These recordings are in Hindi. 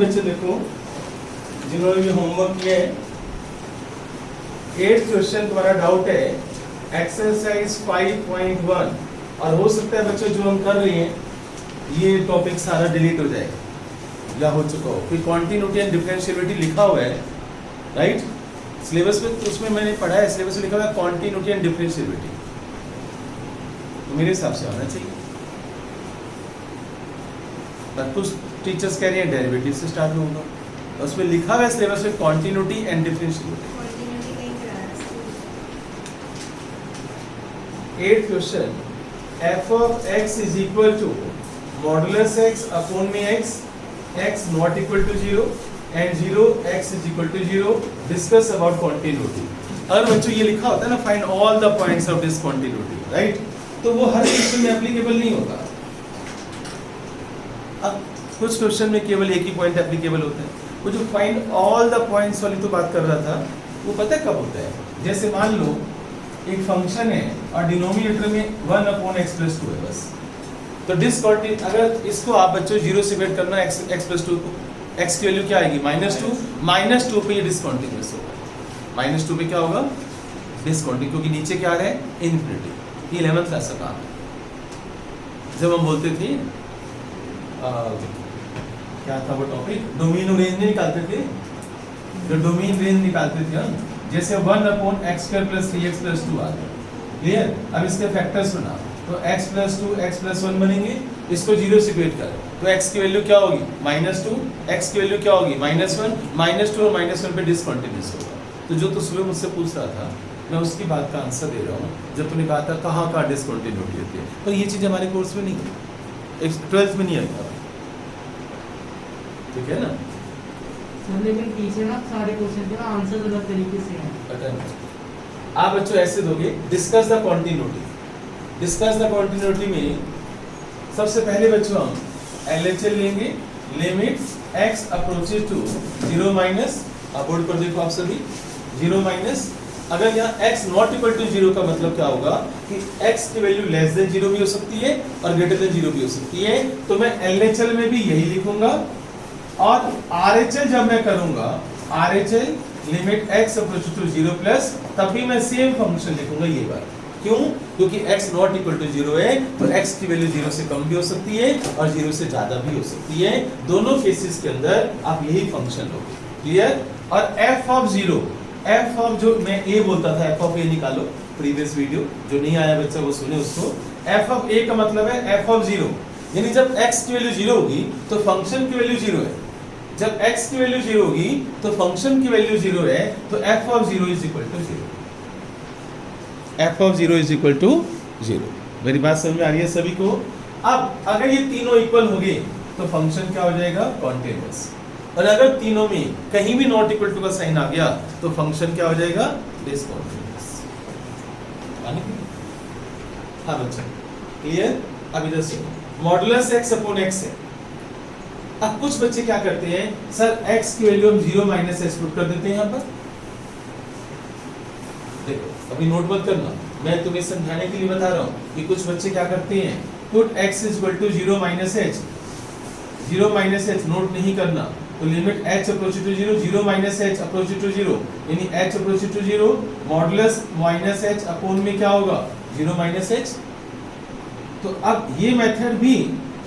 बच्चे देखो जिन्होंने भी होमवर्क किया है, 8th क्वेश्चन तुम्हारा डाउट है एक्सरसाइज 5.1, और हो सकता है बच्चों जो हम कर रहे हैं ये टॉपिक सारा डिलीट हो जाएगा या हो चुका हो, कोई कॉन्टिन्यूटी एंड डिफरेंशिएबिलिटी लिखा हुआ है राइट सिलेबस में, तो उसमें मैंने पढ़ा है सिलेबस में लिखा हुआ है कॉन्टिन्यूटी एंड डिफरेंशिएबिलिटी, तो मेरे हिसाब से आना चाहिए। पर कुछ टीचर्स कह रहे हैं डेरिवेटिव से स्टार्ट होगा, उसमें लिखा हुआ है सिलेबस में continuity and differentiability. 8th question, f of x is equal to modulus x upon में x, x not equal to 0 and 0 x is equal to 0, discuss about continuity। अगर बच्चों ये लिखा होता है ना find all the points of this continuity, right? तो वो हर क्वेश्चन में एप्लीकेबल नहीं होता। अब कुछ क्वेश्चन में केवल एक ही पॉइंट एप्लीकेबल होता है। वो जो फाइंड ऑल द पॉइंट्स वाली तो बात कर रहा था, वो पता है कब होता है? जैसे मान लो एक फंक्शन है और डिनोमिनेटर में 1/x+2 है बस, तो डिसकंटिन्यूटी, अगर इसको आप बच्चों 0 से डिवाइड करना x+2 को, x की वैल्यू क्या आएगी -2 पे ये डिसकंटिन्यूअस होगा, -2 पे क्या होगा डिसकंटिन्यूअस, क्योंकि नीचे क्या आ रहा है इनफिनिटी। ये 11th क्लास का काम है। जब हम बोलते थे क्या था वो टॉपिक, डोमेन रेंज नहीं निकालते थे, जो डोमेन रेंज निकालते थे हम, जैसे 1/x² + 3x+2 आ गया, क्लियर? अब इसके फैक्टर्स बना, तो x+2 x+1 बनेंगे, इसको 0 से डिवाइड कर, तो x की वैल्यू क्या होगी -2, x की वैल्यू क्या होगी -1, -2 और -1 पे डिसकंटिन्यूअस होगा। तो जो तो सुबह मुझसे पूछ रहा था, मैं उसकी बात का आंसर दे रहा हूँ, जब तुमने कहा था कहाँ डिसकंटिन्यूटी होती है, तो ये चीज़ हमारे कोर्स में नहीं है, 12th में नहीं आता, ठीक है ना? लेकिन पीछे ना सारे क्वेश्चन के ना आंसर अलग तरीके से हैं। पता है, आप बच्चों ऐसे दोगे discuss the continuity. Discuss the continuity में सबसे पहले बच्चों हम LHL लेंगे, लिमिट x अप्रोचेस टू 0 आप बोर्ड पर देखो आप सभी 0 अगर यहाँ x नॉट इक्वल टू 0 का मतलब क्या होगा कि x की वैल्यू लेस देन 0 भी हो सकती है और ग्रेटर देन 0 भी हो सकती है, तो मैं LHL में भी यही लिखूंगा, और RHL जब मैं करूंगा RHL limit x approaches to 0 plus, तब भी मैं सेम फंक्शन लिखूंगा ये बार। क्यों? क्योंकि x नॉट इक्वल टू 0 है, तो x की वैल्यू 0 से कम भी हो सकती है और 0 से ज्यादा भी हो सकती है, दोनों केसेस के अंदर आप यही फंक्शन लोगे, क्लियर? और f ऑफ जो मैं a बोलता था, f ऑफ a निकालो, प्रीवियस वीडियो जो नहीं आया बच्चा वो सुने उसको। f ऑफ a का मतलब है f ऑफ 0, यानी जब x की वैल्यू 0 होगी तो फंक्शन की वैल्यू 0 है, जब x की वैल्यू 0 होगी तो फंक्शन की वैल्यू 0 है, तो f of 0 is equal to 0, f of 0 is equal to 0। मेरी बात समझ में आ रही है सभी को? अब अगर ये तीनों इक्वल हो गए तो फंक्शन क्या हो जाएगा कॉन्टिन्यूअस, और अगर तीनों में कहीं भी नॉट इक्वल टू का साइन आ गया तो फंक्शन क्या हो जाएगा डिसकंटिन्यूअस। हाँ बच्चा क्लियर? अब इधर से मॉडुलस x अपॉन x है। अब कुछ बच्चे क्या करते हैं, सर x की वैल्यू हम 0 - s पुट कर देते हैं यहाँ पर। देखो अभी नोट मत करना, मैं तुम्हें समझाने के लिए बता रहा हूँ कि कुछ बच्चे क्या करते हैं, put x is equal to 0 - h, 0 - h note नहीं करना, तो limit h approaches to 0, 0 - h approaches to 0, यानी h approaches to 0 modulus -h upon में क्या होगा 0 - h। तो अब ये मेथड भी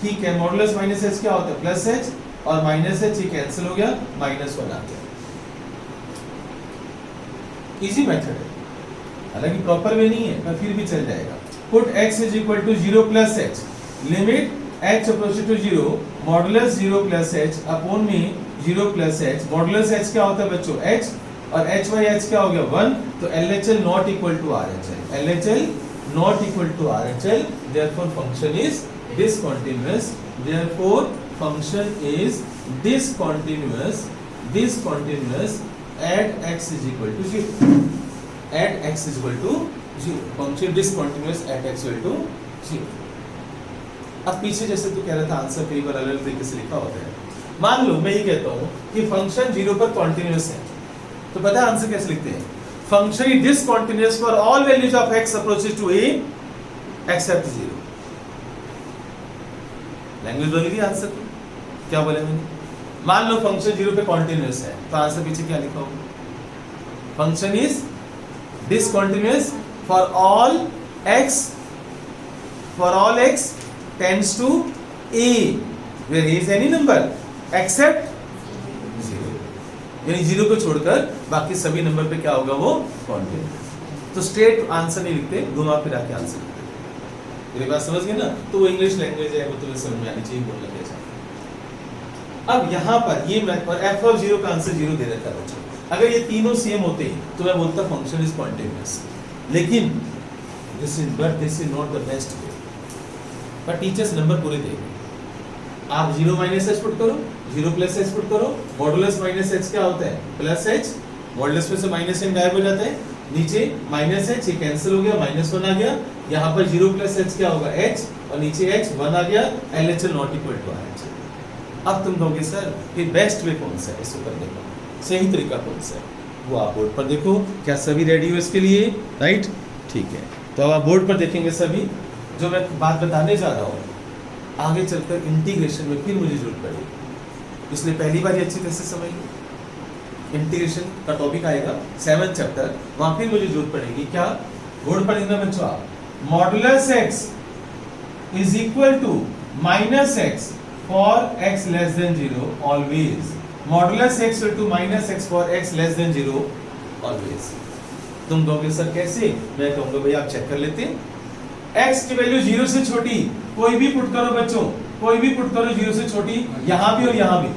ठीक है, मॉडुलस -h क्या होता है +h, और -h ये कैंसिल हो गया, -1 आ गया। इजी मेथड है, हालांकि प्रॉपर वे नहीं है पर फिर भी चल जाएगा। Put x is equal to 0 + h, limit h approaches to 0 modulus 0 + h upon में 0 + h। मॉडुलस h क्या होता है बच्चों h, और h क्या हो गया 1, तो LHL not equal to RHL, LHL not equal to RHL, therefore function is discontinuous, therefore function is discontinuous at x is equal to 0, at x is equal to 0, function discontinuous at x equal to 0। अब पीछे जैसे तू कह रहा था आंसर कई बार अलग तरीके से लिखा होता है, मान लो मैं ये कहता हूँ कि फंक्शन 0 पर कॉन्टिन्यूअस है, तो पता है आंसर कैसे लिखते हैं, function is discontinuous for all values of x approaches to a except 0। Language बदल गई आंसर, क्या बोले मैंने? मान लो फंक्शन 0 पे कॉन्टिन्यूस है, तो आंसर पीछे क्या लिखा होगा? Function is discontinuous for all x tends to a where a is any number except 0, यानी 0 को छोड़कर बाकी सभी नंबर पे क्या होगा? वो कॉन्टिन्यूअस। तो स्ट्रेट आंसर नहीं लिखते, घुमा फिरा के आंसर लिखते। मेरी बात समझ गए ना? तो वो इंग्लिश लैंग्वेज है, वो तुम्हें समझ में आनी चाहिए, बोलना कैसा। अब यहाँ पर ये f ऑफ 0 का आंसर 0 दे देता है बच्चों। अगर ये तीनों सेम होते तो मैं बोलता फंक्शन इज कॉन्टिन्यूअस, लेकिन this is not the best way. पर टीचर्स नंबर पूरे देंगे। आप 0 माइनस एच पुट करो, 0 प्लस एच पुट करो, मॉडुलस माइनस एच क्या होता है? प्लस एच, मॉडुलस में से माइनस एन गायब हो जाता है, नीचे माइनस एच, ये कैंसिल हो गया, -1 आ गया, यहाँ पर 0 प्लस एच क्या होगा? एच, और नीचे एच 1 आ गया, LHL not equal to RH। अब तुम कहोगे सर ये बेस्ट वे कौन सा है इसको करने का, सही तरीका कौन सा है? वो आप बोर्ड पर देखो। क्या सभी रेडी हो इसके लिए? राइट, ठीक है। तो अब आप बोर्ड पर देखेंगे सभी। जो मैं बात बताने जा रहा हूँ आगे चलकर इंटीग्रेशन में फिर मुझे जरूरत पड़ेगी, इसलिए पहली बार अच्छी तरह से समझ लो। इंटीग्रेशन का टॉपिक आएगा 7th चैप्टर, वहां फिर मुझे जरूरत पड़ेगी। क्या? बोर्ड पर लिखना बच्चों आप, modulus x is equal to minus x for x less than 0 always. Modulus x equal to minus x for x less than 0 always. तुम कहोगे सर कैसे? मैं कहूंगा भाई आप चेक कर लेते हैं। x की वैल्यू 0 से छोटी कोई भी पुट करो बच्चों, कोई भी पुट करो 0 से छोटी, यहाँ भी और यहाँ भी।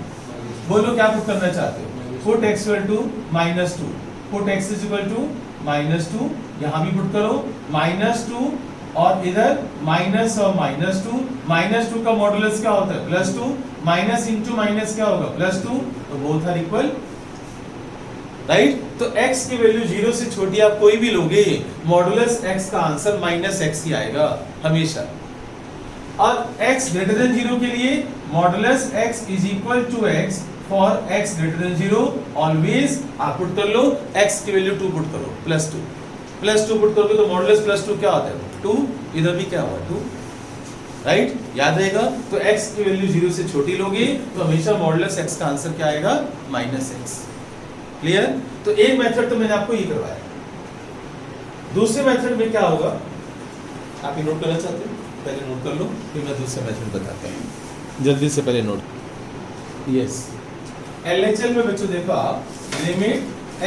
बोलो क्या पुट करना चाहते हो? Put x equal to -2, put x is equal to -2, यहाँ भी पुट करो -2, और इधर माइनस और -2, -2 का मॉडुलस क्या होता है? +2, माइनस इंटू माइनस क्या होगा? +2, तो बोथ आर इक्वल, राइट। तो x की वैल्यू 0 से छोटी आप कोई भी लोगे, मॉडुलस x का आंसर -x ही आएगा हमेशा। और x ग्रेटर देन 0 के लिए modulus x is equal to x for x greater than 0 always. आप पुट कर लो x की वैल्यू 2 पुट करो, +2 पुट करोगे तो मॉडुलस +2 क्या होता है? 2, इधर भी क्या हुआ? 2, राइट, याद रहेगा। तो x की वैल्यू 0 से छोटी लोगे तो हमेशा मॉडुलस x का आंसर क्या आएगा? -x। क्लियर? तो एक मेथड तो मैंने आपको ये करवाया। दूसरे मेथड में क्या होगा? आप ये नोट करना चाहते हो? पहले नोट कर लो, फिर मैं दूसरा मेथड बताता हूँ। जल्दी से पहले नोट। यस, LHL में बच्चों देखो आप, limit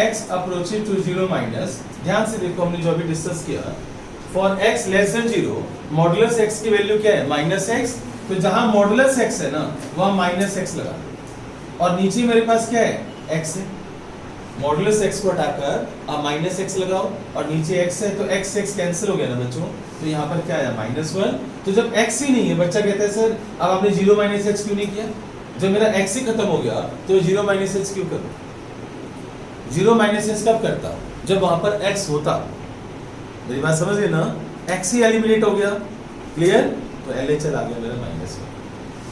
x approaching to 0 minus, ध्यान से देखो हमने जो अभी डिस्कस किया, for x less than 0 modulus x की वैल्यू क्या है? -x। तो जहां मॉडुलस x है ना वहां -x लगा दो, और नीचे मेरे पास क्या है? x है। मॉडुलस x को हटाकर आप -x लगाओ, और नीचे x है, तो x कैंसिल हो गया ना बच्चों, तो यहाँ पर क्या है? -1। तो जब x ही नहीं है, बच्चा कहता है सर अब आपने 0 -x क्यों नहीं किया? जब मेरा x ही खत्म हो गया तो 0 -x क्यों करूं? 0 -x कब करता? जब वहां पर x होता। मेरी बात समझ गए ना? x ही एलिमिनेट हो गया। क्लियर? तो LHL आ गया मेरा -1।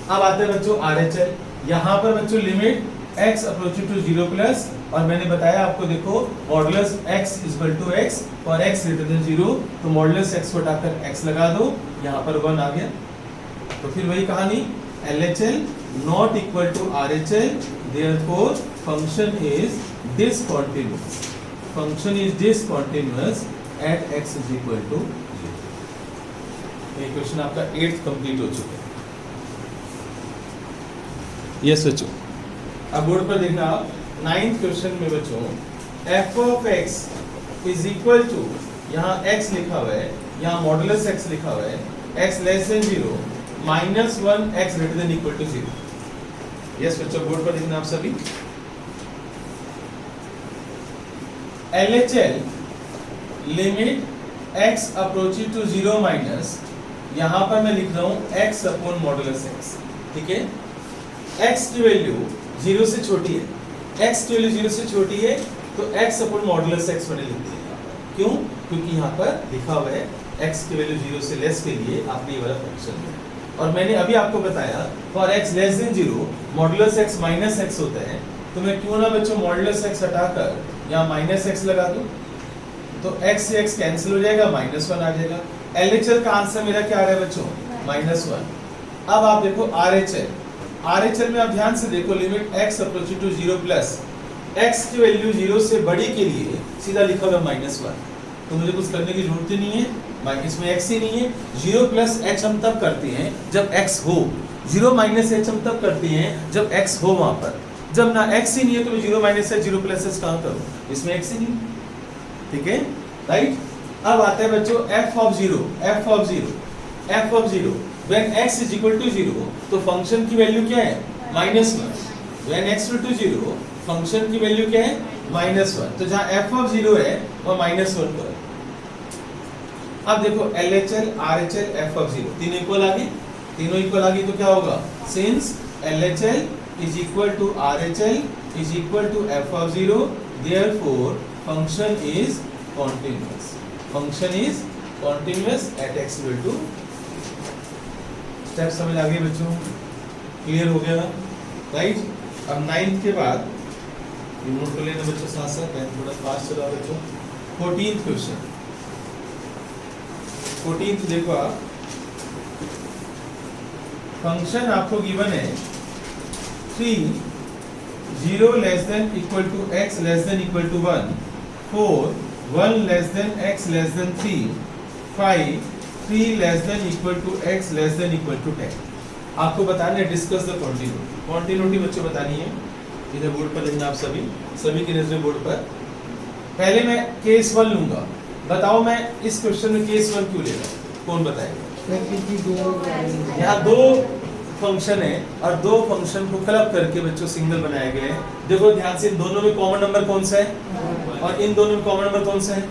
अब आते हैं बच्चों RHL। यहाँ पर बच्चों limit x approaching to 0 plus, और मैंने बताया आपको, देखो modulus x equal to x और x ग्रेटर देन 0, तो मॉडुलस x को हटाकर x लगा दो, यहाँ पर 1 आ गया। तो फिर वही कहानी, LHL not equal to RHL, therefore function is discontinuous. Function is discontinuous at x is equal to 0। ये क्वेश्चन आपका 8th कंप्लीट हो चुका है। यस बच्चों, अब बोर्ड पर देखना आप 9th क्वेश्चन में बच्चों, f of x is equal to, यहाँ x लिखा हुआ है, यहाँ मॉडुलस x लिखा हुआ है, x less than 0 -1 x greater than equal to 0। Yes बच्चों, बोर्ड पर देखना आप सभी। LHL limit x approaching to 0 minus, यहाँ पर मैं लिख रहा हूँ x अपॉन मॉडुलस x, ठीक है। x की वैल्यू 0 से छोटी है, x की वैल्यू 0 से छोटी है, तो x अपॉन मॉडुलस x मैंने लिख दिया। क्यों? क्योंकि यहाँ पर लिखा हुआ है x की वैल्यू 0 से लेस के लिए आपने ये वाला फंक्शन लिया, और मैंने अभी आपको बताया for x less than 0 modulus x minus x होता है, तो मैं क्यों ना बच्चों मॉडुलस x हटाकर यहाँ माइनस x लगा दूं, तो x से x कैंसिल हो जाएगा, -1 आ जाएगा। LHL का आंसर मेरा क्या आ रहा है बच्चों? -1। अब आप देखो RHL, RHL में आप ध्यान से देखो, limit x approaching to 0 plus x की वैल्यू 0 से बड़ी के लिए सीधा लिखा हुआ -1, तो मुझे कुछ करने की जरूरत ही नहीं है, इसमें x ही नहीं है। 0 प्लस h हम तब करते हैं जब x हो, 0 माइनस h हम तब करते हैं जब x हो वहां पर। जब ना x ही नहीं है तो मैं 0 माइनस h 0 प्लस h कहाँ करूँ, इसमें x ही नहीं, ठीक है, राइट। अब आता है बच्चों f of 0 when x is equal to 0, तो फंक्शन की वैल्यू क्या है -1। When x equal to 0 function की वैल्यू क्या है -1, तो जहां f ऑफ 0 है वो -1 पर। अब देखो LHL RHL f ऑफ 0 तीनों इक्वल आ गई, तो क्या होगा, since LHL is equal to RHL is equal to f of 0, therefore function is continuous at x equal to। Step समझ आ गए बच्चों, क्लियर हो गया, राइट। अब 9th के बाद नोट कर लेना बच्चों साथ साथ, थोड़ा फास्ट चला बच्चों। 14th क्वेश्चन, 14th देखो आप, फंक्शन आपको गिवन है 3 0 less than equal to x less than equal to 1, 4 1 less than x less than 3, 5 3 less than equal to x less than equal to 10। आपको बताना है डिस्कस द कॉन्टिन्यूटी बच्चों बतानी है। इधर बोर्ड पर लिखना आप सभी की नजर बोर्ड पर। पहले मैं केस 1 लूंगा, बताओ मैं इस क्वेश्चन में केस 1 क्यों ले रहा हूं, कौन बताएगा। यहाँ दो फंक्शन है और दो फंक्शन को क्लब करके बच्चों सिंगल बनाया गया है। देखो ध्यान से, इन दोनों में कॉमन नंबर कौन सा है और इन दोनों में कॉमन नंबर कौन सा है।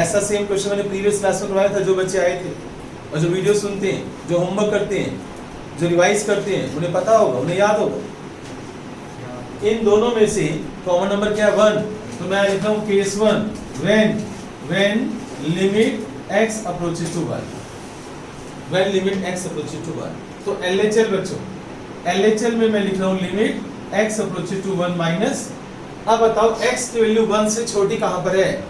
ऐसा सेम क्वेश्चन मैंने प्रीवियस क्लास में करवाया था, जो बच्चे आए थे और जो वीडियो सुनते हैं, जो होमवर्क करते हैं, जो रिवाइज करते हैं, उन्हें पता होगा, उन्हें याद होगा। इन दोनों में से कॉमन नंबर क्या है 1, तो मैं लिखता हूँ case 1 when limit x approaches to 1, when limit x approaches to 1। तो LHL बच्चों, LHL में मैं लिख रहा हूँ limit x approaches to 1 minus. अब बताओ x की वैल्यू 1 से छोटी कहाँ पर है,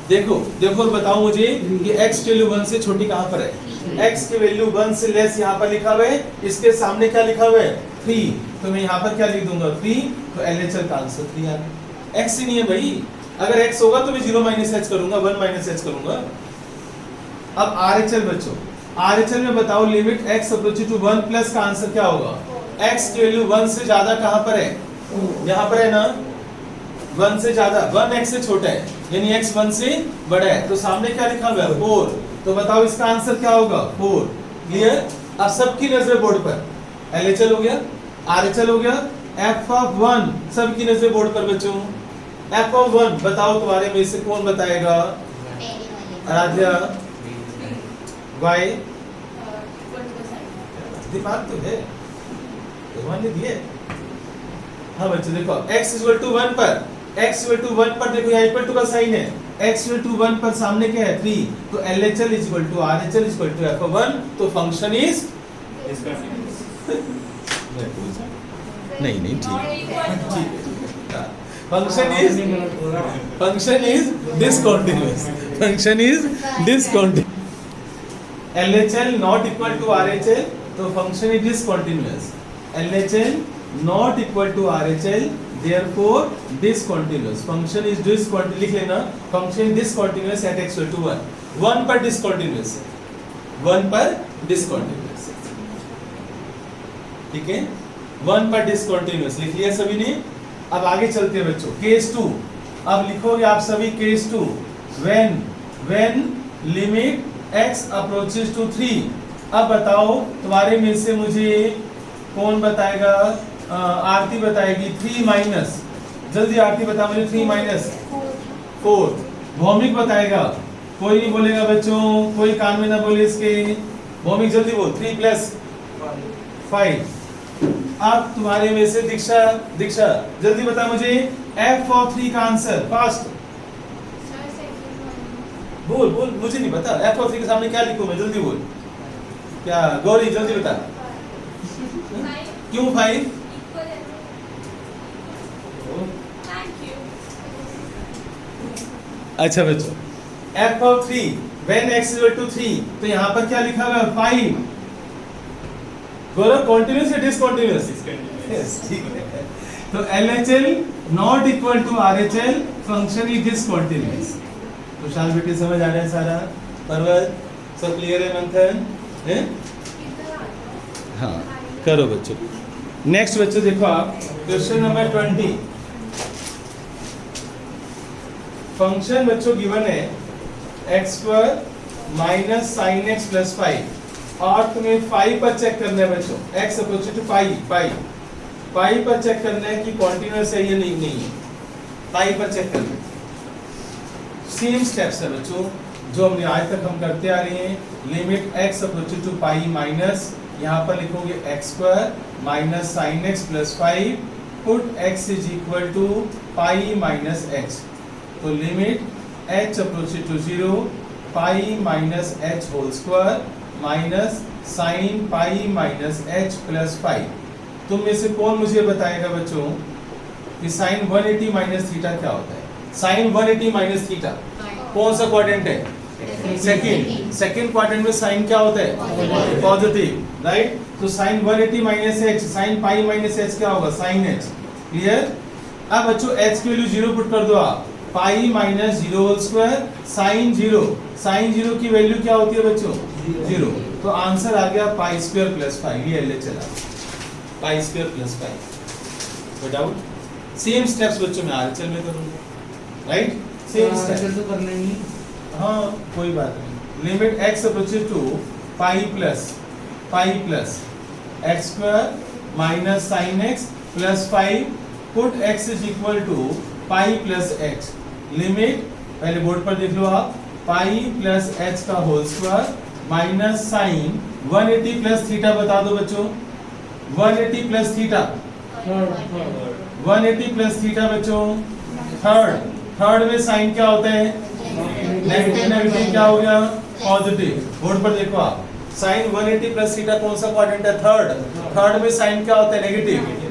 देखो और बताओ मुझे कि x की वैल्यू 1 से छोटी कहाँ पर है। x की वैल्यू 1 से लेस यहाँ पर लिखा हुआ है, इसके सामने क्या लिखा हुआ है 3, तो मैं यहाँ पर क्या लिख दूंगा 3, तो LHL का आंसर 3 आ गया। x ही नहीं है भाई, अगर x होगा तो मैं 0 माइनस h करूंगा, 1 माइनस h करूंगा। अब RHL बच्चों, RHL में बताओ limit x approaches to 1 plus का आंसर क्या होगा। x की वैल्यू 1 से ज्यादा कहाँ पर है, यहाँ पर है ना, 1 से ज्यादा, 1 x से छोटा है, यानी x 1 से बड़ा है, तो सामने क्या लिखा हुआ है 4, तो बताओ इसका आंसर क्या होगा 4। क्लियर। अब सबकी नजर बोर्ड पर, LHL हो गया, RHL हो गया, f ऑफ 1 सबकी नजर बोर्ड पर बच्चों। f ऑफ 1 बताओ तुम्हारे में से कौन बताएगा, आराध्या, y, दिमाग तो है, भगवान ने दिए। हाँ बच्चों देखो, x इक्वल टू 1 पर, x इक्वल टू 1 पर देखो यहाँ इक्वल टू का साइन है, x इक्वल टू 1 पर सामने क्या है 3, तो LHL equal to RHL equal to f of 1, तो फंक्शन इज नहीं ठीक है, function is discontinuous, LHL not equal to RHL, तो function is discontinuous. LHL not equal to RHL, therefore discontinuous, function is discontinuous, लिख लेना, function is discontinuous at x equal to 1, 1 पर discontinuous है, 1 पर discontinuous, ठीक है, 1 पर discontinuous लिख लिया सभी ने। अब आगे चलते हैं बच्चों, केस 2, अब लिखोगे आप सभी case 2, when limit x approaches to 3। अब बताओ तुम्हारे में से मुझे कौन बताएगा, आरती बताएगी 3 माइनस, जल्दी आरती बता मुझे 3 माइनस 4। भौमिक बताएगा, कोई नहीं बोलेगा बच्चों, कोई कान में ना बोले इसके, भौमिक जल्दी बोल 3 प्लस 5। अब तुम्हारे में से दीक्षा जल्दी बता मुझे f ऑफ 3 का आंसर, फास्ट बोल, मुझे नहीं पता f ऑफ 3 के सामने क्या लिखूं मैं, जल्दी बोल, क्या गौरी जल्दी बता, क्यों 5? अच्छा बच्चों, f of 3 when x equal to 3, तो यहाँ पर क्या लिखा हुआ है 5, गौरव कॉन्टिन्यूस या डिसकॉन्टिन्यूस? यस, ठीक है। तो LHL not equal to RHL, function is discontinuous. तो शाल बेटी समझ आ रहा है सारा? पर्वत सब क्लियर है? मंथन है? हाँ, करो बच्चों। नेक्स्ट बच्चों देखो आप क्वेश्चन नंबर 20। फंक्शन बच्चों गिवन है x² minus sign x plus 5 और तुम्हें 5 पर चेक करना है बच्चों। x अप्रोच टू पाई पर चेक करना है कि कॉन्टिन्यूअस है या नहीं है। पाई पर चेक करना है। सेम स्टेप्स है बच्चों जो हमने आज तक हम करते आ रहे हैं। Limit x approach to pi minus, यहाँ पर लिखोगे x² minus sign x plus 5, put x is equal to pi minus x। तो limit h approach to 0 pi minus h whole square minus sign pi minus h plus 5। तुम में से कौन मुझे बताएगा बच्चों कि साइन 180 माइनस थीटा क्या होता है? साइन 180 माइनस थीटा कौन सा क्वाड्रेंट है? सेकंड क्वाड्रेंट में साइन क्या होता है? Positive, right? तो sine 180 minus h, sine pi minus h क्या होगा? Sine h। क्लियर? अब बच्चों h की वैल्यू 0 पुट कर दो आप। Pi minus 0 whole square sign 0 की वैल्यू क्या होती है बच्चों? 0। तो आंसर आ गया पाई स्क्वायर प्लस 5। ये ले चला पाई square plus 5। Doubt? Same steps बच्चों में आरएचएल में करूंगा, राइट? सेम स्टेप्स तो करना ही नहीं। हाँ, कोई बात नहीं। Limit x approaches to pi plus x² minus sign x plus 5, put x is equal to pi plus x। Limit पहले बोर्ड पर देख लो आप, पाई प्लस h का whole square minus sign 180 plus theta बता दो बच्चों। 180 प्लस थीटा 180 प्लस थीटा बच्चों थर्ड में साइन क्या होता है? नेगेटिव क्या हो गया? पॉजिटिव। बोर्ड पर देखो आप, साइन 180 प्लस थीटा कौन सा क्वाड्रेंट है? थर्ड में साइन क्या होता है?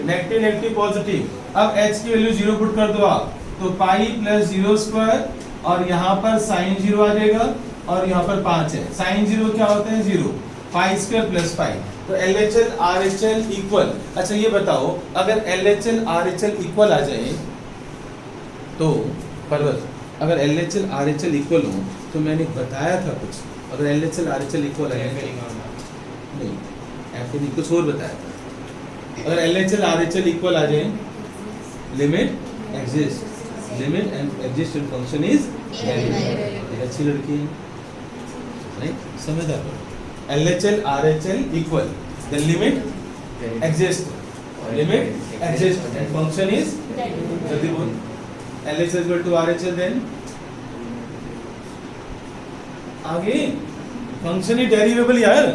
Negative positive. अब h की वैल्यू 0 पुट कर दो आप, तो पाई प्लस 0 स्क्वायर और यहाँ पर साइन 0 आ जाएगा और यहाँ पर 5 है। साइन 0 क्या होता है? 0। पाई स्क्वायर प्लस 5। तो LHL RHL इक्वल। अच्छा ये बताओ, अगर LHL RHL इक्वल आ जाए तो पर्वत, अगर LHL RHL इक्वल हो तो मैंने बताया था कुछ, अगर LHL RHL इक्वल है नहीं, ऐसे नहीं, कुछ और बताया था। अगर LHL RHL इक्वल आ जाए, limit exist and function is अच्छी लड़की है, राइट? समझदार हो। LHL RHL equal, the limit exists and function is जल्दी बोल। LHL equal to RHL then आगे फंक्शन ही डेरिवेबल यार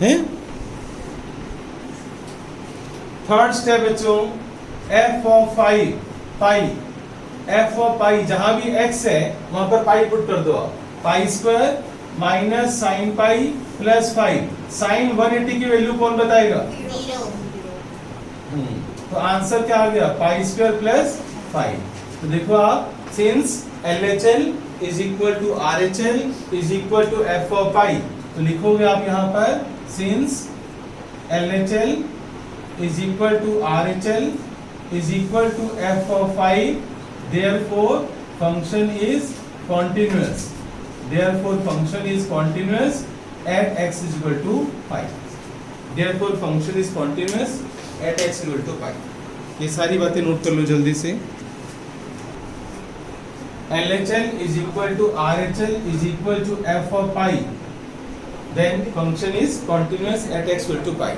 हैं। थर्ड स्टेप बच्चों, f ऑफ पाई जहां भी x है वहां पर पाई पुट कर दो आप। Pi square minus sign pi plus 5। Sign 180 की वैल्यू कौन बताएगा? 0। तो आंसर क्या आ गया? Pi square plus 5। तो देखो आप, since LHL is equal to RHL is equal to f of pi, तो लिखोगे आप यहाँ पर since LHL is equal to RHL is equal to f of 5, therefore function is continuous at x is equal to 5. Therefore function is continuous at x equal to 5. ये सारी बातें नोट कर लो जल्दी से। LHL is equal to RHL is equal to f of pi, then function is continuous at x equal to pi.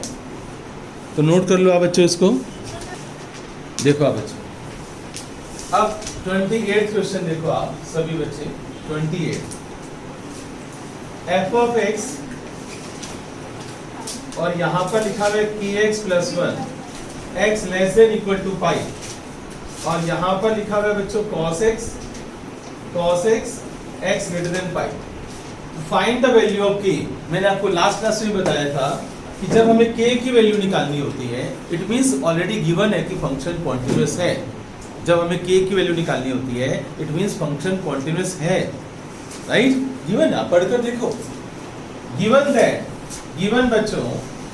तो नोट कर लो आप बच्चों इसको। देखो आप बच्चों, अब 28 क्वेश्चन देखो आप सभी बच्चे। 28 f of x और यहाँ पर लिखा हुआ है kx plus 1 x less than equal to pi, और यहाँ पर लिखा हुआ है बच्चों cos x x greater than pi। Find the value of k। मैंने आपको लास्ट क्लास में बताया था कि जब हमें k की वैल्यू निकालनी होती है, इट मींस ऑलरेडी गिवन है कि फंक्शन कॉन्टिन्यूअस है। जब हमें k की वैल्यू निकालनी होती है, इट मींस फंक्शन कॉन्टिन्यूअस है, राइट? गिवन, आप पढ़कर देखो। गिवन बच्चों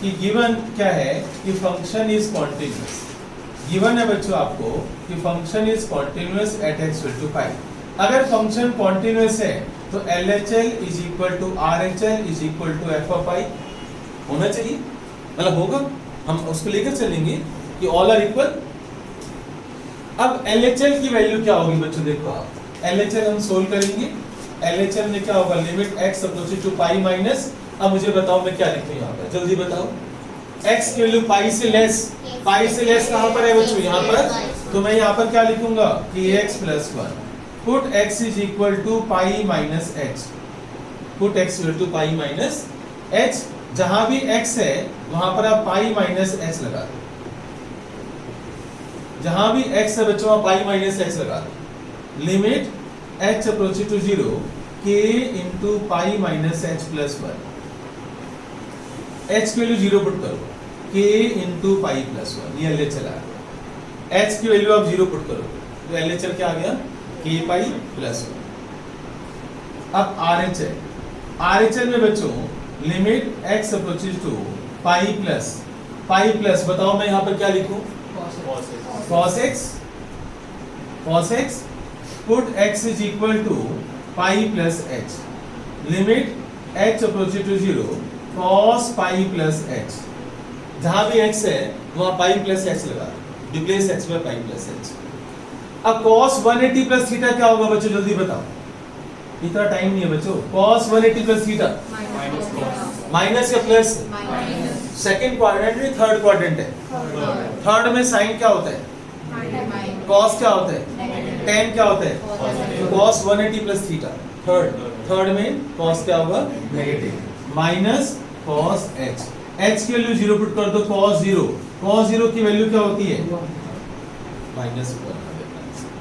कि गिवन क्या है कि फंक्शन इज कॉन्टिन्यूअस। गिवन है बच्चों आपको कि function is continuous at x equal to pi. अगर फंक्शन कॉन्टिन्यूअस है तो LHL is equal to RHL is equal to f of i होना चाहिए, मतलब होगा। हम उसको लेकर चलेंगे कि ऑल आर इक्वल। अब LHL की वैल्यू क्या होगी बच्चों, देखो आप LHL हम सोल्व करेंगे। LHL में क्या होगा, limit x approaches to pi minus, अब मुझे बताओ मैं क्या लिखूं यहाँ पर, जल्दी बताओ। x की वैल्यू पाई से लेस कहाँ पर है बच्चों, यहाँ पर। तो मैं यहाँ पर क्या लिखूंगा कि x plus 1 put x is equal to pi minus h, put x equal to pi minus h। जहां भी x है वहां पर आप पाई माइनस h लगा दो, जहां भी x है बच्चों आप पाई माइनस h लगा दो। Limit h approaches to 0 k into pi minus h plus 1, h की वैल्यू 0 पुट करो, k इंटू पाई प्लस 1, ये LHL आ गया। h की वैल्यू आप 0 पुट करो तो LHL क्या आ गया, k पाई प्लस 1। अब RHL में बच्चों limit x approaches to pi plus बताओ मैं यहाँ पर क्या लिखूं, cos x put x is equal to pi plus h, limit h approaches to 0 cos pi plus h। जहां भी x है वहां पाई प्लस h लगा, replace x by pi plus h। अब cos 180 प्लस थीटा क्या होगा बच्चों, जल्दी बताओ, इतना टाइम नहीं है बच्चों। cos 180 प्लस थीटा माइनस या प्लस, सेकंड क्वाड्रेंट में थर्ड क्वाड्रेंट है, थर्ड में साइन क्या होता है, cos क्या होता है, tan क्या होता है, cos 180 प्लस थीटा। थर्ड में cos क्या होगा, negative, minus cos h। h की वैल्यू 0 पुट कर दो, cos 0 की वैल्यू क्या होती है, माइनस 1,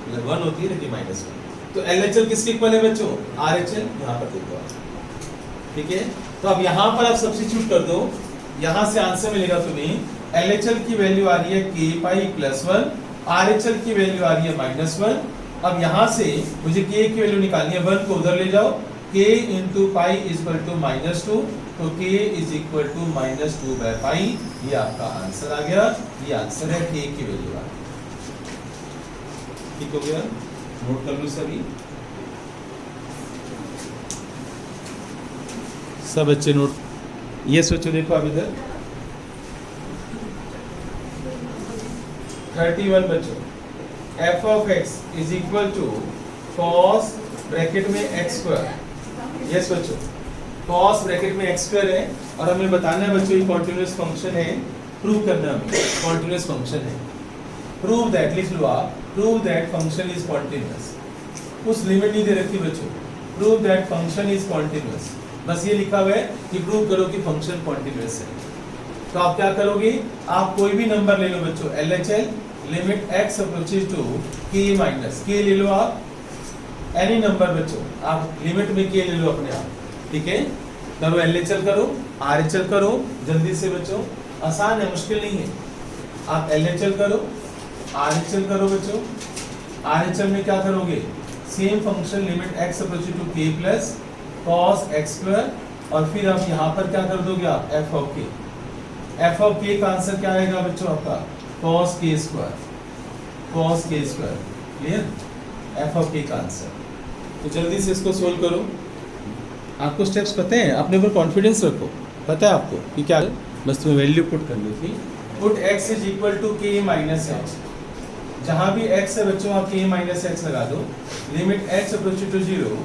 मतलब 1 होती है लेकिन माइनस 1। तो LHL किसके इक्वल है बच्चों, RHL, यहाँ पर देखो आप, ठीक है। तो अब यहाँ पर आप सब्स्टिट्यूट कर दो, यहाँ से आंसर मिलेगा तुम्हें। LHL की वैल्यू आ रही है k पाई प्लस 1, RHL की वैल्यू आ रही है माइनस 1। अब यहाँ से मुझे k की वैल्यू निकालनी है, 1 को उधर ले जाओ, k into pi is equal to minus 2, तो k is equal to minus 2 by pi, ये आपका आंसर आ गया। ये आंसर है, k की वैल्यू आ गई। ठीक हो गया, नोट कर लो सभी, सब बच्चे नोट। ये सोचो, देखो अब इधर 31 बच्चों, f of x is equal to cos bracket में x स्क्वायर। ये सोचो cos ब्रैकेट में x स्क्वायर है और हमें बताना है बच्चों ये कॉन्टिन्यूअस फंक्शन है, प्रूव करना है हमें कॉन्टिन्यूअस फंक्शन है। प्रूव दैट, लिख लो आप, prove that function is continuous. कुछ लिमिट नहीं दे रखी बच्चों, prove that function is continuous, बस ये लिखा हुआ है कि प्रूव करो कि फंक्शन कॉन्टिन्यूअस है। तो आप क्या करोगे, आप कोई भी नंबर ले लो बच्चों, LHL limit x approaches to k minus k ले लो आप, एनी नंबर बच्चों, आप लिमिट में k ले लो अपने आप, ठीक है। करो LHL करो, RHL करो, जल्दी से बच्चों, आसान है, मुश्किल नहीं है। आप LHL करो, RHL करो बच्चों। RHL में क्या करोगे, same function limit x approaches to k plus cos x square, और फिर आप यहाँ पर क्या कर दोगे आप, f of k। f of k का आंसर क्या आएगा बच्चों आपका, cos k square, cos k square, clear, f of k का आंसर। तो जल्दी से इसको सोल्व करो। आपको स्टेप्स पता है, अपने ऊपर कॉन्फिडेंस रखो, पता है आपको कि क्या, बस तुम्हें वैल्यू पुट करनी थी। Put x is equal to k minus h, जहाँ भी x है बच्चों आप k माइनस h लगा दो, limit h approaches to 0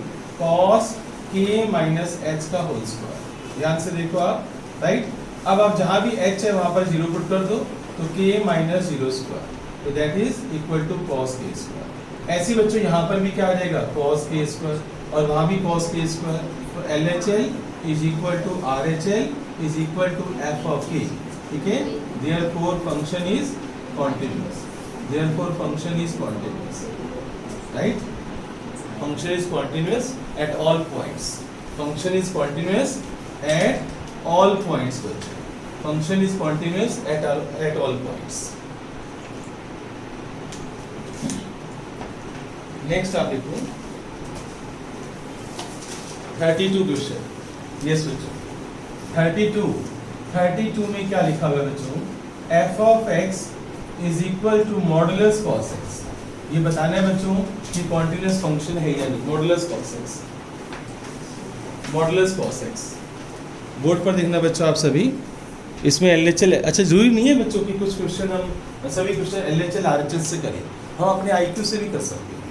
cos k minus h का होल स्क्वायर। ध्यान से देखो आप, राइट। अब आप जहाँ भी h है वहाँ पर 0 पुट कर दो, तो k माइनस 0 स्क्वायर, तो that is equal to cos k square. ऐसे बच्चों यहाँ पर भी क्या आ जाएगा, cos k स्क्वायर, और वहाँ भी cos k स्क्वायर। तो LHL is equal to RHL is equal to f of k, ठीक है। Therefore function is continuous, therefore function is continuous, right. Function is continuous at all points, function is continuous at all points बच्चों, function is continuous at all points. Next आप देखो 32 क्वेश्चन, ये सोचो 32 32 में क्या लिखा हुआ है बच्चों, f of x is equal to modulus cos x. ये बताना है बच्चों कि कॉन्टिन्यूस फंक्शन है या नहीं, modulus cos x, modulus cos x. Board पर देखना बच्चों आप सभी, इसमें एलएचएल, अच्छा जरूरी नहीं है बच्चों कि कुछ क्वेश्चन हम सभी क्वेश्चन एलएचएल आरएचएल से करें, हम अपने आईक्यू से भी कर सकते हैं,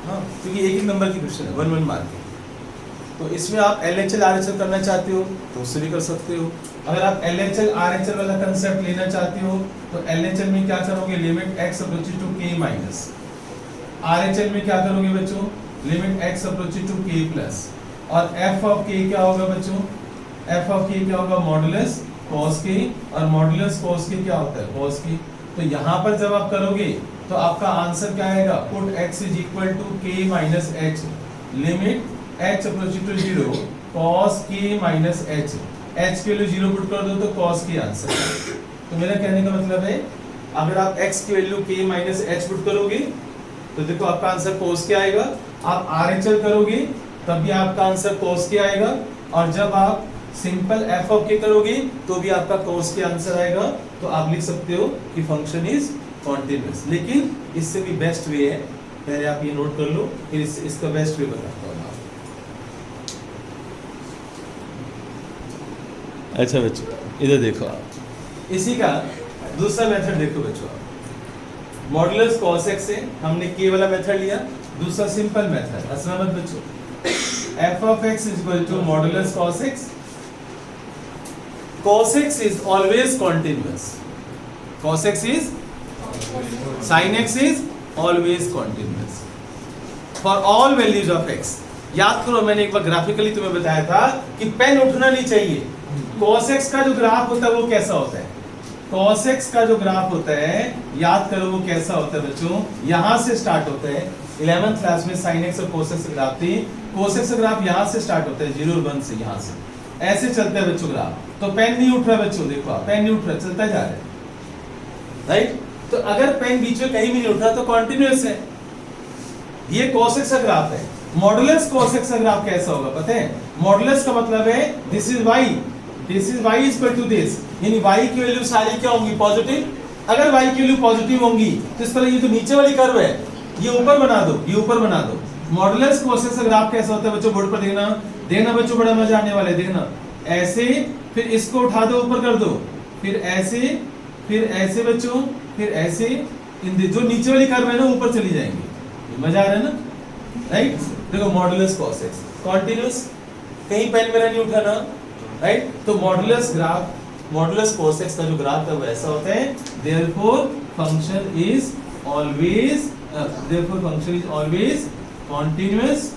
हाँ, क्योंकि एक एक नंबर की क्वेश्चन है, 1 1 मार्क है। तो इसमें आप एलएचएल आरएचएल करना चाहते हो तो उससे भी कर सकते हो। अगर आप एलएचएल आरएचएल वाला कंसेप्ट लेना चाहते हो तो एलएचएल में क्या करोगे, लिमिट एक्स अप्रोचेस टू के माइनस, आरएचएल में क्या करोगे बच्चों, लिमिट एक्स अप्रोचेस टू के प्लस, और एफ ऑफ के क्या होगा बच्चों, एफ ऑफ के क्या होगा, मॉडुलस कॉस के, और मॉडुलस कॉस के क्या होता है, कॉस के। तो यहाँ पर जब आप करोगे तो आपका आंसर क्या आएगा, put x is equal to k minus h, limit h approaches to 0 cos k minus h, h के लिए 0 पुट कर दो तो cos k आंसर। तो मेरा कहने का मतलब है अगर आप x की value k minus h put करोगे तो देखो आपका आंसर cos k आएगा, आप RHL करोगे तब भी आपका आंसर cos k आएगा, और जब आप सिंपल f ऑफ k करोगे तो भी आपका cos k आंसर आएगा। तो आप लिख सकते हो कि फंक्शन इज कॉन्टिन्यूअस। लेकिन इससे भी बेस्ट वे है, पहले आप ये नोट कर लो, फिर इसका बेस्ट वे बताता हूँ मैं। अच्छा बच्चों इधर देखो आप, इसी का दूसरा मेथड देखो बच्चों आप, मॉडुलस कॉस एक्स से हमने के वाला मेथड लिया, दूसरा सिंपल मेथड, हंसना मत बच्चों, f of x is equal to modulus cos x, cos x is always continuous, cos x is, sin x is always continuous for all values of x। याद करो मैंने एक बार ग्राफिकली तुम्हें बताया था कि पेन उठना नहीं चाहिए। cos x का जो ग्राफ होता है वो कैसा होता है, cos x का जो ग्राफ होता है याद करो वो कैसा होता है बच्चों, यहां से स्टार्ट होता है। 11th क्लास में sin x और cos x ग्राफ थी, cos x का ग्राफ यहां से स्टार्ट होता है 0 और 1 से, यहां से ऐसे चलता है बच्चों ग्राफ। तो पेन नहीं उठ रहा बच्चों, देखो आप पेन नहीं उठ रहा, चलता जा रहा है, राइट। तो अगर पेन बीच में कहीं भी नहीं उठ रहा तो कॉन्टिन्यूअस है। ये cos x का ग्राफ है। मॉडुलस cos x का ग्राफ कैसा होगा पता है, मॉडुलस का मतलब है this is y, this is y is equal to this, यानी y की वैल्यू सारी क्या होंगी, पॉजिटिव। अगर y की वैल्यू पॉजिटिव होंगी तो इसका ये तो नीचे वाली कर्व है ये ऊपर बना दो, ये ऊपर बना दो। मॉडुलस cos x का ग्राफ कैसा होता है बच्चों, बोर्ड पर देखना, देखना बच्चों बड़ा मजा आने वाला है, देखना ऐसे, फिर इसको उठा दो ऊपर कर दो, फिर ऐसे बच्चों, फिर ऐसे, जो नीचे वाली कर्व है ना ऊपर चली जाएंगी। मजा आ रहा है ना, राइट। देखो मॉडुलस cos x कॉन्टिन्यूअस, कहीं पेन मेरा नहीं उठा ना, राइट। तो modulus graph, modulus cos x का जो ग्राफ है वो ऐसा होता है, therefore function is always, therefore function is always continuous,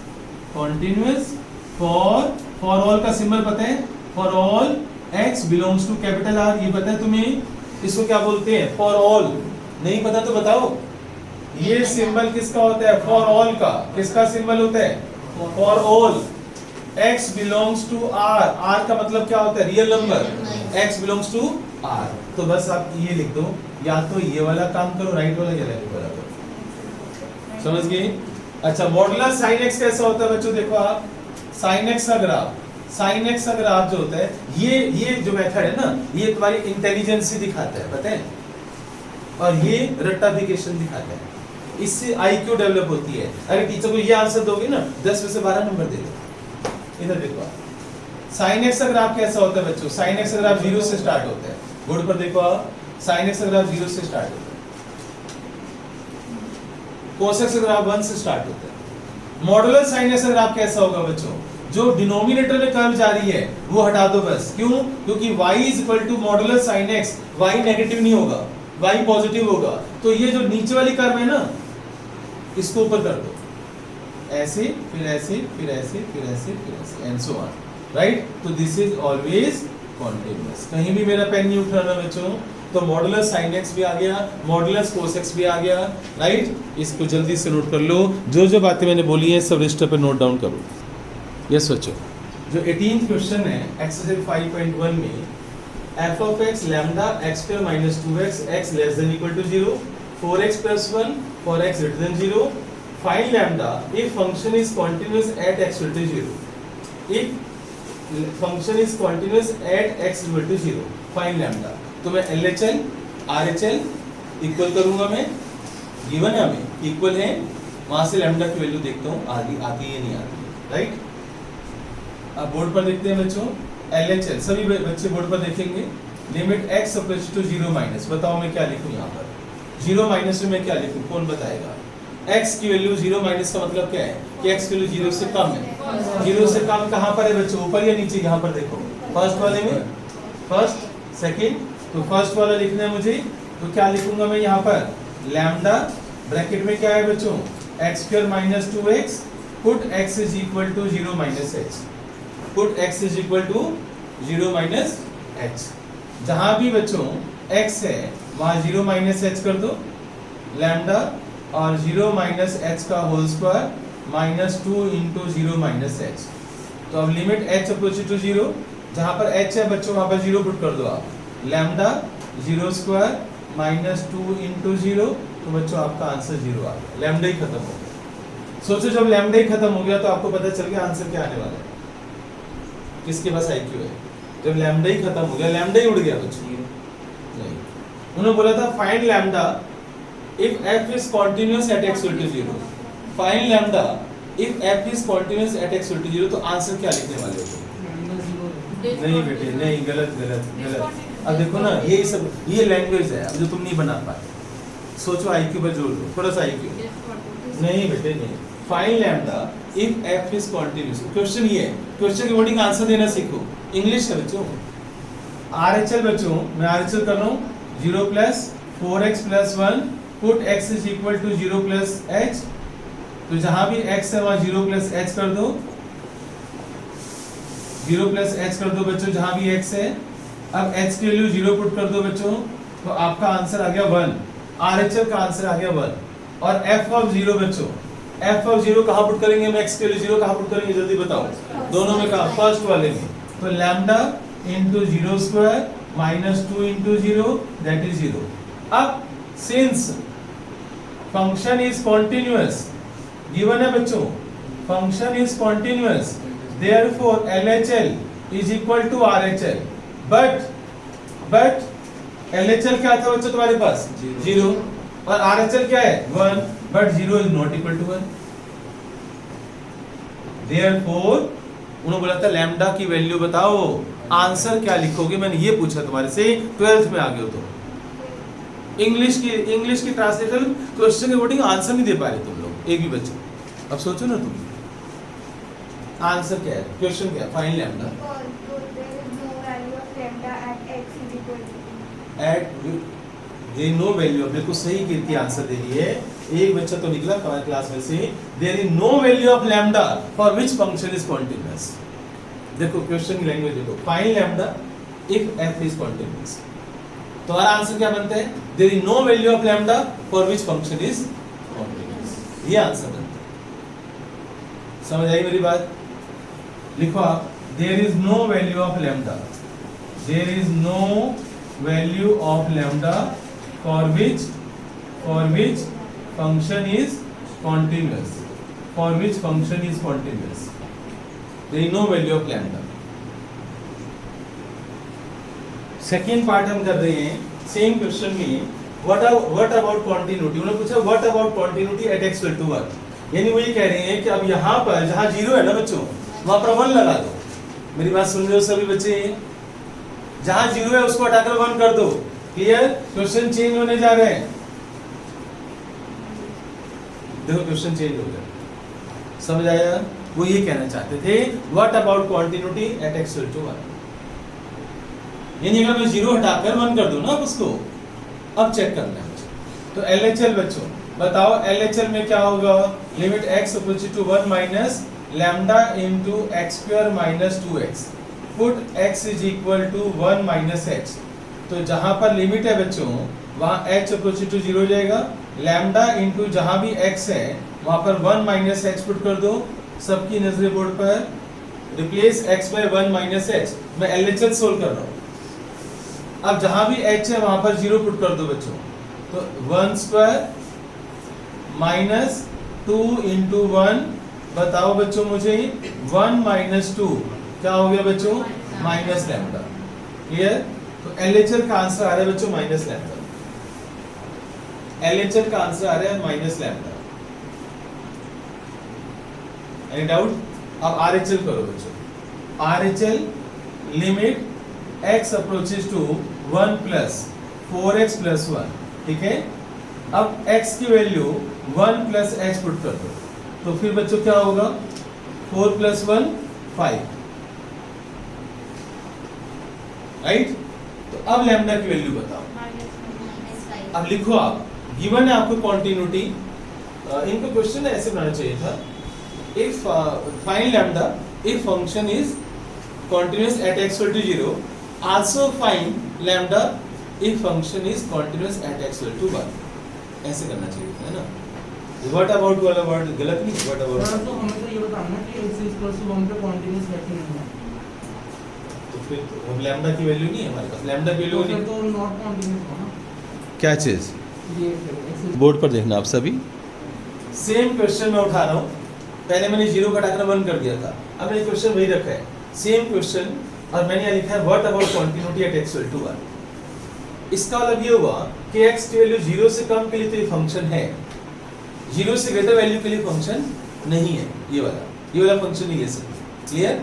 continuous for all का सिंबल पता है, for all x belongs to capital R, ये पता है तुम्हें, इसको क्या बोलते हैं, फॉर ऑल। नहीं पता तो बताओ, ये सिंबल किसका होता है, फॉर ऑल का, किसका सिंबल होता है, for all. x belongs to R, R का मतलब क्या होता है, real number, x belongs to R। तो बस आप ये लिख दो, या तो ये वाला काम करो राइट वाला, या लेफ्ट वाला करो, समझ गए। अच्छा मॉडुलस sin x कैसा होता है बच्चों, देखो आप sin x का ग्राफ, sin x का ग्राफ जो होता है, ये जो मेथड है ना, ये तुम्हारी इंटेलिजेंस दिखाता है पता है, और ये रट्टाफिकेशन दिखाता है, इससे आईक्यू डेवलप होती है। अगर टीचर को ये आंसर दोगे ना 10 में से 12 नंबर दे दो। इधर देखो आप, sin x का ग्राफ कैसा होता है बच्चों, sin x का ग्राफ 0 से स्टार्ट होता है, बोर्ड पर देखो आप, sin x का ग्राफ 0 से स्टार्ट होता है, cos x का ग्राफ 1 से स्टार्ट होता है। मॉडुलस sin x का ग्राफ कैसा होगा बच्चों, जो डिनोमिनेटर में कर्व जा रही है वो हटा दो बस, क्यों, क्योंकि y is equal to modulus sin x, y negative नहीं होगा, y पॉजिटिव होगा। तो ये जो नीचे वाली कर्व है ना, इसको ऊपर कर दो, ऐसे फिर ऐसे फिर ऐसे फिर ऐसे फिर ऐसे एंड सो ऑन, राइट। तो दिस इज ऑलवेज कॉन्टिन्यूअस। कहीं भी मेरा पेन नहीं उठ रहा ना बच्चों, तो मॉडुलस sin x भी आ गया, मॉडुलस cos x भी आ गया, राइट। इसको जल्दी से नोट कर लो, जो जो बातें मैंने बोली हैं सब रजिस्टर पे नोट डाउन करो। यस बच्चों, जो 18th क्वेश्चन है एक्सरसाइज 5.1 में, f of x lambda x square minus 2x x less than equal to 0, 4x plus 1 for x greater than 0, find lambda if function is continuous at x equal to 0। if function is continuous at x equal to 0, find lambda. तो मैं LHL RHL इक्वल करूंगा, मैं गिवन है हमें इक्वल है, वहां से लैम्डा की वैल्यू देखता हूँ आती है नहीं आती, राइट। अब बोर्ड पर देखते हैं बच्चों, LHL सभी बच्चे बोर्ड पर देखेंगे। Limit x approach to 0 minus, बताओ मैं क्या लिखूं यहाँ पर, 0 माइनस में मैं क्या लिखूं, कौन बताएगा। x की वैल्यू 0 माइनस का मतलब क्या है कि x की वैल्यू 0 से कम है। 0 से कम कहाँ पर है बच्चों, ऊपर या नीचे, यहाँ पर देखो फर्स्ट वाले में, फर्स्ट सेकंड, तो फर्स्ट वाला लिखना है मुझे, तो क्या लिखूंगा मैं यहाँ पर, लैम्डा ब्रैकेट में क्या है बच्चों, x square minus 2x, put x is equal to 0 minus h, put x is equal to 0 minus h। जहां भी बच्चों x है वहां 0 माइनस h कर दो, लैम्डा और 0 माइनस h का whole square minus 2 into 0 minus h। तो अब लिमिट h अप्रोच टू 0, जहां पर h है बच्चों वहां पर 0 पुट कर दो आप, लैम्डा 0 स्क्वायर माइनस 2 इंटू 0, तो बच्चों आपका आंसर 0 आ गया, लैम्डा ही खत्म हो गया। सोचो जब लैम्डा ही खत्म हो गया तो आपको पता चल गया आंसर क्या आने वाला है, किसके पास IQ है। जब लैम्डा ही खत्म हो गया, लैम्डा ही उड़ गया बच्चों, नहीं। उन्होंने बोला था find lambda if f is continuous at x equal to 0, find lambda if f is continuous at x equal to 0, तो आंसर क्या लिखने वाले हो? नहीं बेटे नहीं, गलत गलत गलत। अब देखो ना, ये सब ये लैंग्वेज है जो तुम नहीं बना पाए, सोचो IQ पर जोर दो, थोड़ा सा IQ। नहीं बेटे नहीं, find lambda if f is continuous. Question ये है, क्वेश्चन की वर्डिंग आंसर देना सीखो, इंग्लिश है बच्चों। RHL बच्चों मैं RHL कर रहा हूँ, 0 plus 4x plus 1, put x is equal to 0 plus h, तो जहां भी x है वहां 0 प्लस h कर दो, 0 प्लस h कर दो बच्चों जहां भी x है। अब h की वैल्यू 0 पुट कर दो बच्चों, तो आपका आंसर आ गया 1, RHL का आंसर आ गया 1। और f ऑफ 0 बच्चों, f ऑफ 0 कहां पुट करेंगे, हम x के लिए 0 कहां पुट करेंगे जल्दी बताओ, दोनों में कहा, फर्स्ट वाले में, तो lambda into 0 square minus 2 into 0 that is 0। अब since function is continuous, given है बच्चों function is continuous, therefore LHL is equal to RHL, but LHL क्या था बच्चों तुम्हारे पास, 0, और RHL क्या है 1, but 0 is not equal to 1। Therefore उन्होंने बोला था लैम्डा की वैल्यू बताओ, आंसर क्या लिखोगे, मैंने ये पूछा तुम्हारे से, 12th में आ गए हो तो। इंग्लिश की ट्रांसलेशन क्वेश्चन के वर्डिंग आंसर नहीं दे पा रहे तुम लोग, एक भी बच्चे। अब सोचो ना तुम, आंसर क्या है, क्वेश्चन क्या है, find lambda at there no value. बिल्कुल सही कीर्ति आंसर दे रही है, एक बच्चा तो निकला क्लास में से, there is no value of lambda for which function is continuous. देखो क्वेश्चन की लैंग्वेज देखो, find lambda if f is continuous, तो हमारा आंसर क्या बनता है, there is no value of lambda for which function is continuous, ये आंसर बनता है। समझ आई मेरी बात, लिखो आप, there is no value of lambda, there is no value of lambda for which function is continuous, for which function is continuous, there is no value of lambda। Second part हम कर रहे हैं सेम क्वेश्चन में, what about continuity। उन्होंने पूछा what about continuity at x equal to 1, यानी वो ये कह रहे हैं कि अब यहाँ पर जहाँ 0 है ना बच्चों वहां पर 1 लगा दो। मेरी बात सुन रहे हो सभी बच्चे, जहाँ 0 है उसको हटाकर 1 कर दो, क्लियर। क्वेश्चन चेंज होने जा रहे हैं, देखो क्वेश्चन चेंज हो गया, समझ आया। वो ये कहना चाहते थे what about continuity at x equal to 1, यानी अगर मैं 0 हटाकर 1 कर दूं ना उसको, अब चेक करना है। तो LHL बच्चों बताओ, LHL में क्या होगा, limit x approach to 1 minus lambda into x square minus 2x, put x is equal to 1 minus h। तो जहां पर लिमिट है बच्चों वहां h अप्रोच टू 0 हो जाएगा, लैम्डा इनटू जहां भी x है वहां पर 1 माइनस h पुट कर दो, सबकी नजरें बोर्ड पर, replace x by 1 minus h। मैं LHL सोल्व कर रहा हूं, अब जहां भी h है वहां पर 0 पुट कर दो बच्चों, तो 1 स्क्वायर माइनस 2 इंटू 1, बताओ बच्चों मुझे 1 माइनस 2 क्या हो गया बच्चों, माइनस लैम्डा। क्लियर? तो LHL का आंसर आ रहा है बच्चों माइनस लैम्डा। LHL का आंसर आ रहा है माइनस लैम्डा। Any doubt? अब RHL करो बच्चों। RHL limit x approaches to 1 plus 4x plus 1, ठीक है। अब x की वैल्यू 1 प्लस h पुट कर दो, तो फिर बच्चों क्या होगा, 4 प्लस 1 5, राइट। तो अब लैम्डा की वैल्यू बताओ। अब लिखो आप, गिवन है आपको कॉन्टिन्यूटी, इनको क्वेश्चन ऐसे बनाना चाहिए था, if find lambda if function is continuous at x equal to 0, also find lambda if function is continuous at x equal to 1, ऐसे करना चाहिए था, है ना। what about वाला वर्ड गलत नहीं, what about तो हमें तो ये बताना कि x equals to 1 पे कंटीन्यूअस है कि नहीं है, तो फिर तो लैम्डा की वैल्यू नहीं है हमारे पास, लैम्डा की वैल्यू नहीं, तो नॉट कंटीन्यूअस होगा। क्या चीज, ये x बोर्ड पर देखना आप सभी। सेम क्वेश्चन मैं उठा रहा हूँ, पहले मैंने 0 का टाकना 1 कर दिया था, अब मैंने क्वेश्चन वही रखा है, सेम क्वेश्चन, और मैंने यहाँ लिखा है what about continuity at x equal to 1। इसका मतलब ये हुआ कि x की वैल्यू 0 से कम के लिए तो ये फंक्शन है, 0 से ग्रेटर वैल्यू के लिए फंक्शन नहीं है, ये वाला फंक्शन नहीं ले सकते। क्लियर?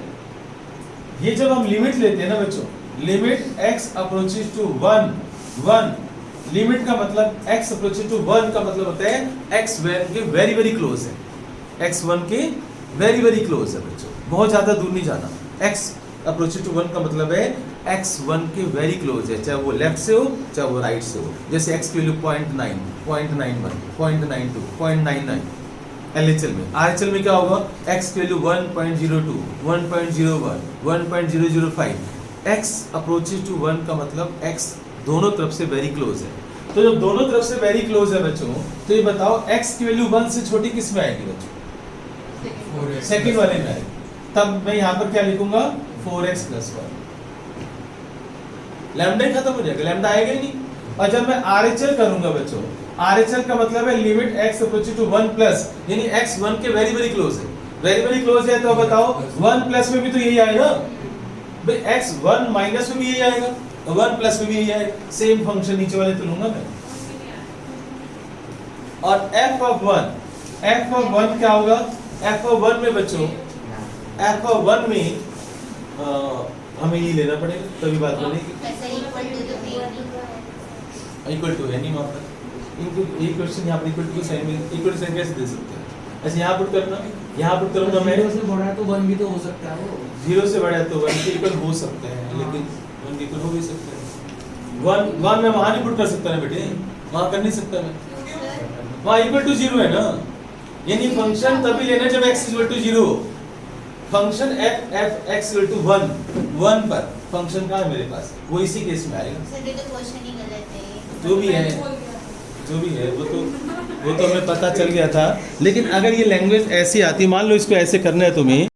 ये जब हम लिमिट लेते हैं ना बच्चों, limit x approaches to 1, limit का मतलब x अप्रोचेस टू 1 का मतलब होता है x 1 के वेरी वेरी क्लोज है, x 1 के वेरी वेरी क्लोज है बच्चों, बहुत ज्यादा दूर नहीं जाना। x अप्रोचेस टू 1 का मतलब है x 1 के वेरी क्लोज है, चाहे वो लेफ्ट से हो चाहे वो राइट से हो। जैसे x की वैल्यू 0.9, 0.91, 0.92, 0.99 LHL में। RHL में क्या होगा, x की वैल्यू 1.02, 1.01, 1.005। x अप्रोचेस टू 1 का मतलब x दोनों तरफ से वेरी क्लोज है। तो जब दोनों तरफ से वेरी क्लोज है बच्चों, तो ये बताओ x की वैल्यू 1 से छोटी किस में आएगी बच्चों, सेकंड वाले में आएगी। तब मैं यहाँ पर क्या लिखूंगा, 4x प्लस 1, लैम्डा ही खत्म हो जाएगा, लैम्डा आएगा ही नहीं। और जब मैं RHL करूंगा बच्चों, RHL का मतलब है limit x approaches to 1 plus, यानी x 1 के वेरी वेरी क्लोज है, वेरी वेरी क्लोज है, तो बताओ 1 प्लस में भी तो यही आएगा भाई, x 1 माइनस में भी यही आएगा, 1 प्लस में भी यही आएगा, सेम फंक्शन नीचे वाले तो लूंगा मैं। और f ऑफ 1 क्या होगा, f ऑफ 1 में बच्चों, f ऑफ 1 में हमें ये लेना पड़ेगा तभी बात बनेगी, इक्वल टू है नहीं वहाँ पर। इनको ये क्वेश्चन यहाँ पर इक्वल टू साइन में इक्वल साइन कैसे दे सकते हैं, ऐसे यहाँ पुट करना, यहाँ पुट करूँगा मैं, 0 से बड़ा है तो 1 भी तो हो सकता है, वो 0 से बड़ा है तो 1 के इक्वल हो सकते हैं, लेकिन 1 के इक्वल हो भी सकते हैं। 1 मैं वहाँ नहीं पुट कर सकता ना बेटे, वहाँ कर नहीं सकता मैं, वहाँ इक्वल टू 0 है ना, यानी फंक्शन तभी लेना जब x इक्वल टू 0 हो। Function f x equal to 1 पर फंक्शन कहाँ है मेरे पास, वो इसी केस में आएगा। सर ये तो क्वेश्चन ही गलत है, जो भी है वो तो हमें पता चल गया था, लेकिन अगर ये लैंग्वेज ऐसी आती, मान लो इसको ऐसे करना है तुम्हें,